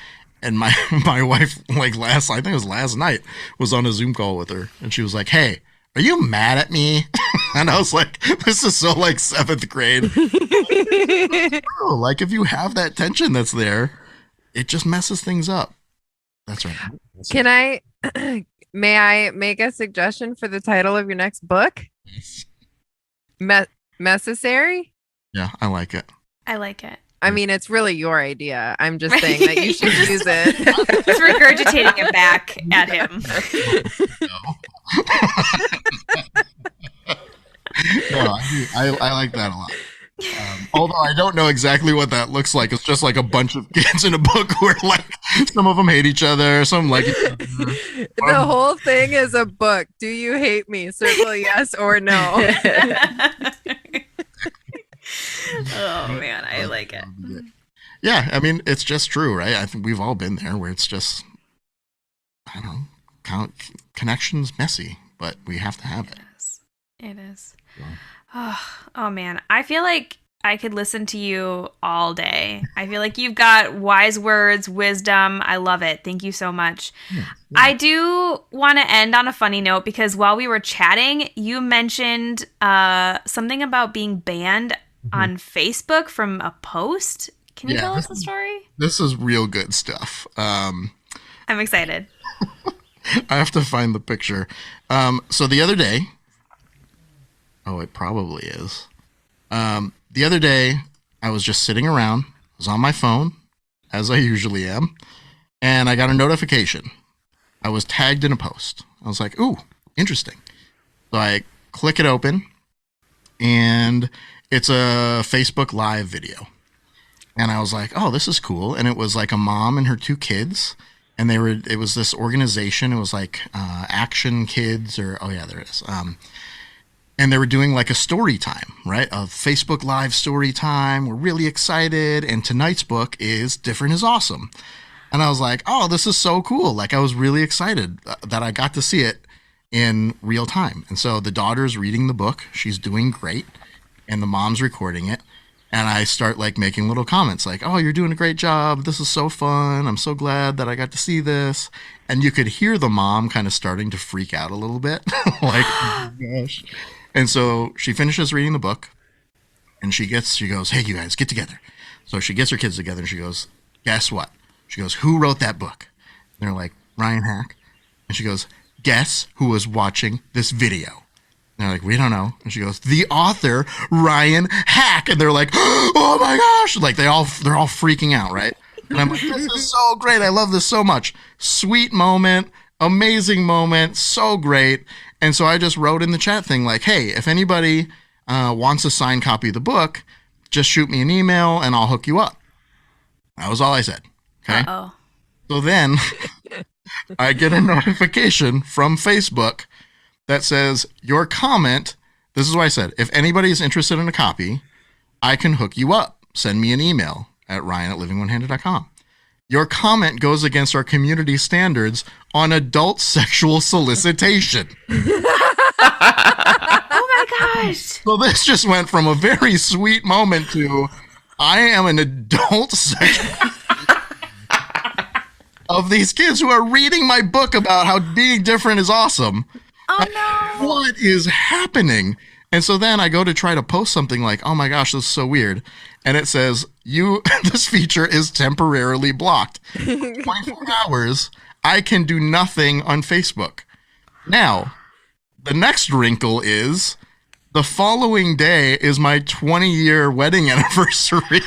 my wife, like I think it was last night, was on a Zoom call with her, and she was like, hey, are you mad at me? And I was like, this is so like 7th grade. Oh, like, if you have that tension that's there, it just messes things up. That's right. May I make a suggestion for the title of your next book? Necessary? Yeah, I like it. I like it. I mean, it's really your idea. I'm just saying that you should use it. Just regurgitating it back at him. No, I like that a lot. Although I don't know exactly what that looks like. It's just like a bunch of kids in a book where, like, some of them hate each other, some like each other. The whole thing is a book. Do you hate me? Circle yes or no. Oh man, I like it. Yeah, I mean, it's just true, right? I think we've all been there where it's just, I don't know, connection's messy, but we have to have it. It is. Yeah. Oh man, I feel like I could listen to you all day. I feel like you've got wise words, wisdom. I love it. Thank you so much. Yeah. I do want to end on a funny note because while we were chatting, you mentioned something about being banned on Facebook from a post. Can you tell us the story? This is real good stuff. I'm excited. I have to find the picture. So the other day, it probably is. The other day, I was just sitting around. I was on my phone, as I usually am, and I got a notification. I was tagged in a post. I was like, ooh, interesting. So I click it open, and it's a Facebook Live video. And I was like, oh, this is cool. And it was like a mom and her 2 kids. And it was this organization. It was like Action Kids there it is. And they were doing like a story time, right? A Facebook Live story time. We're really excited. And tonight's book is Different is Awesome. And I was like, oh, this is so cool. Like I was really excited that I got to see it in real time. And so the daughter's reading the book. She's doing great. And the mom's recording it. And I start like making little comments like, oh, you're doing a great job. This is so fun. I'm so glad that I got to see this. And you could hear the mom kind of starting to freak out a little bit. Like, oh my gosh. And so she finishes reading the book and she goes, hey, you guys get together. So she gets her kids together and she goes, guess what? She goes, who wrote that book? And they're like, Ryan Haack. And she goes, guess who was watching this video? And they're like, we don't know. And she goes, the author, Ryan Haack. And they're like, oh my gosh. Like they're all freaking out, right? And I'm like, this is so great. I love this so much. Sweet moment, amazing moment, so great. And so I just wrote in the chat thing like, hey, if anybody wants a signed copy of the book, just shoot me an email and I'll hook you up. That was all I said. Okay. Uh-oh. So then I get a notification from Facebook that says your comment. This is what I said. If anybody is interested in a copy, I can hook you up. Send me an email at ryan@livingonehanded.com. Your comment goes against our community standards on adult sexual solicitation. Oh my gosh. So this just went from a very sweet moment to I am an adult sexual of these kids who are reading my book about how being different is awesome. Oh no. What is happening? And so then I go to try to post something like, oh my gosh, this is so weird. And it says, this feature is temporarily blocked. 24 hours, I can do nothing on Facebook. Now, the next wrinkle is the following day is my 20-year wedding anniversary.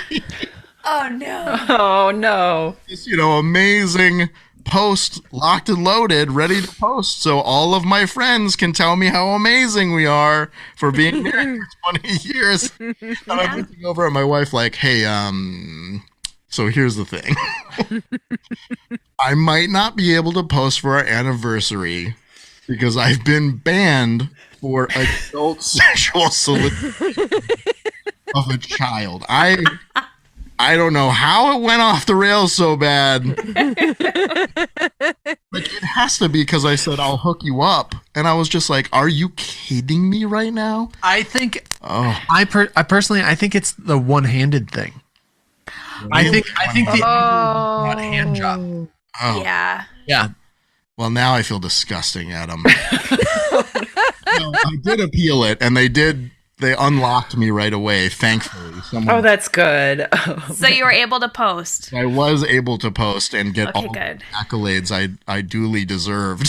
Oh no. Oh no. This, amazing post locked and loaded, ready to post. So all of my friends can tell me how amazing we are for being married for 20 years. And I'm looking over at my wife like, hey, so here's the thing. I might not be able to post for our anniversary because I've been banned for adult sexual solicitation of a child. I don't know how it went off the rails so bad. Like, it has to be because I said, I'll hook you up. And I was just like, are you kidding me right now? I think, I personally, I think it's the one-handed thing. I think the not hand job. Oh. Yeah. Yeah. Well, now I feel disgusting, Adam. I did appeal it, and they unlocked me right away, thankfully. Oh, that's good. So you were able to post. I was able to post and get all good. the accolades I duly deserved.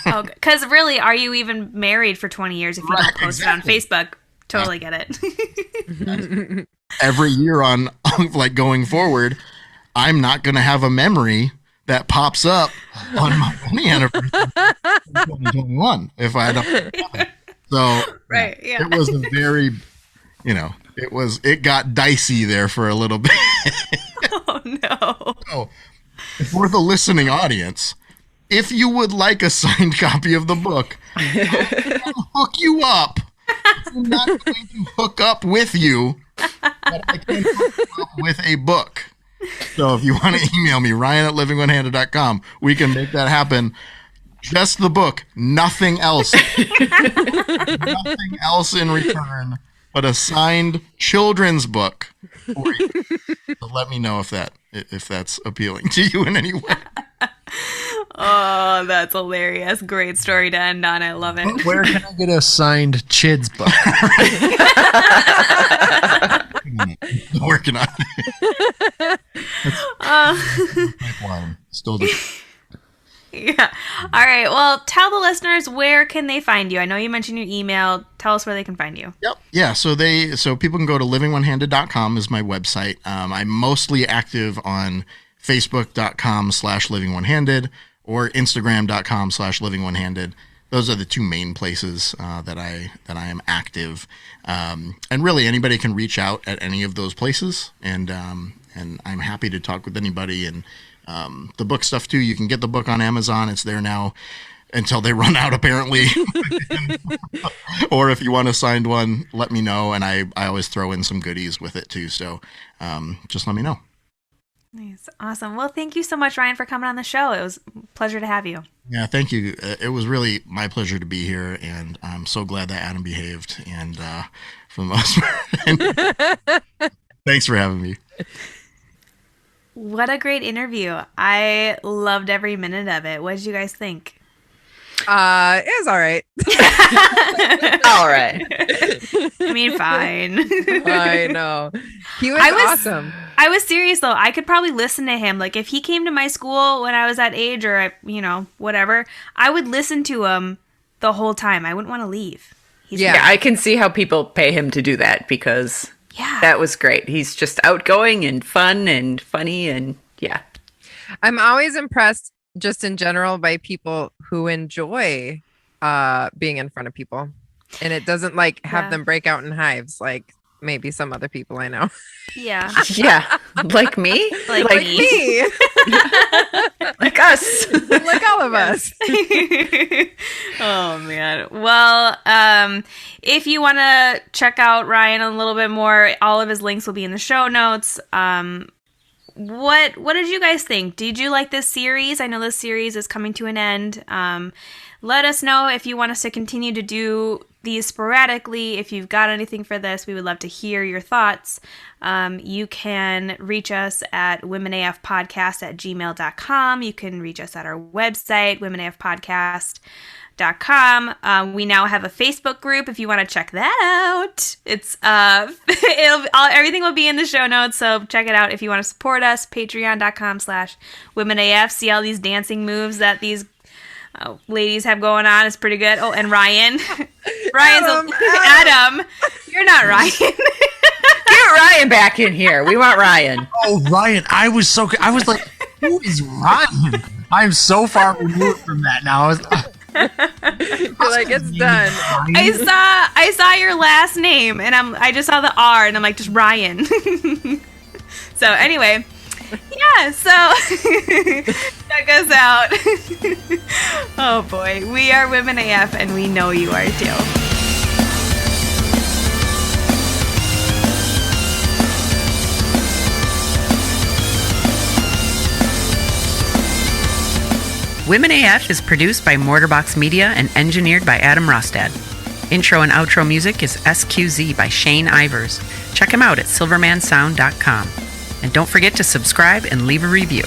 Oh, because really, are you even married for 20 years if you don't post it on Facebook? Totally get it. Every year on like going forward, I'm not going to have a memory that pops up on my wedding anniversary in 2021 if I don't. So right, yeah. It was a very, it got dicey there for a little bit. Oh no. So, for the listening audience, if you would like a signed copy of the book, I'll hook you up. I'm not going to hook up with you, but I can hook you up with a book. So if you want to email me, ryan@livingonehanded.com, we can make that happen. Just the book, nothing else. Nothing else in return but a signed children's book for you. So let me know if that's appealing to you in any way. Oh, that's hilarious. Great story to end on. I love it. Where can I get a signed Chids book? Working on it. Pipeline. Still the Yeah. All right. Well, tell the listeners, where can they find you? I know you mentioned your email. Tell us where they can find you. Yep. Yeah. So people can go to livingonehanded.com is my website. I'm mostly active on facebook.com/livingonehanded or instagram.com/livingonehanded. Those are the two main places that I am active. And really anybody can reach out at any of those places. And I'm happy to talk with anybody. And the book stuff too, you can get the book on Amazon. It's there now until they run out, apparently. Or if you want a signed one, let me know. And I always throw in some goodies with it too. So just let me know. Nice. Awesome. Well, thank you so much, Ryan, for coming on the show. It was a pleasure to have you. Yeah, thank you. It was really my pleasure to be here. And I'm so glad that Adam behaved. And for the most part, thanks for having me. What a great interview. I loved every minute of it. What did you guys think? It was all right. All right. I mean, fine. I know. He was awesome. I was serious, though. I could probably listen to him. Like, if he came to my school when I was that age or, whatever, I would listen to him the whole time. I wouldn't want to leave. Yeah, I can see how people pay him to do that because that was great. He's just outgoing and fun and funny and yeah. I'm always impressed just in general by people who enjoy being in front of people. And it doesn't have them break out in hives like maybe some other people I know. Yeah. Yeah. Like me? Like me. Like us. Like all of us. Oh, man. Well, if you want to check out Ryan a little bit more, all of his links will be in the show notes. What did you guys think? Did you like this series? I know this series is coming to an end. Let us know if you want us to continue to do these sporadically. If you've got anything for this, we would love to hear your thoughts. You can reach us at womenafpodcast@gmail.com. You can reach us at our website, womenafpodcast.com. We now have a Facebook group if you want to check that out. It's everything will be in the show notes, so check it out if you want to support us. Patreon.com/womenaf. See all these dancing moves that these ladies have going on. It's pretty good. Oh, and Ryan. Adam. You're not Ryan. Get Ryan back in here. We want Ryan. Oh, Ryan. I was like, who is Ryan? I'm so far removed from that now. You're like, it's done. I saw your last name and I just saw the R and I'm like, just Ryan. So anyway, yeah, so check us out. Oh boy, we are Women AF and we know you are too. Women AF is produced by Mortarbox Media and engineered by Adam Rostad. Intro and outro music is SQZ by Shane Ivers. Check him out at silvermansound.com. And don't forget to subscribe and leave a review.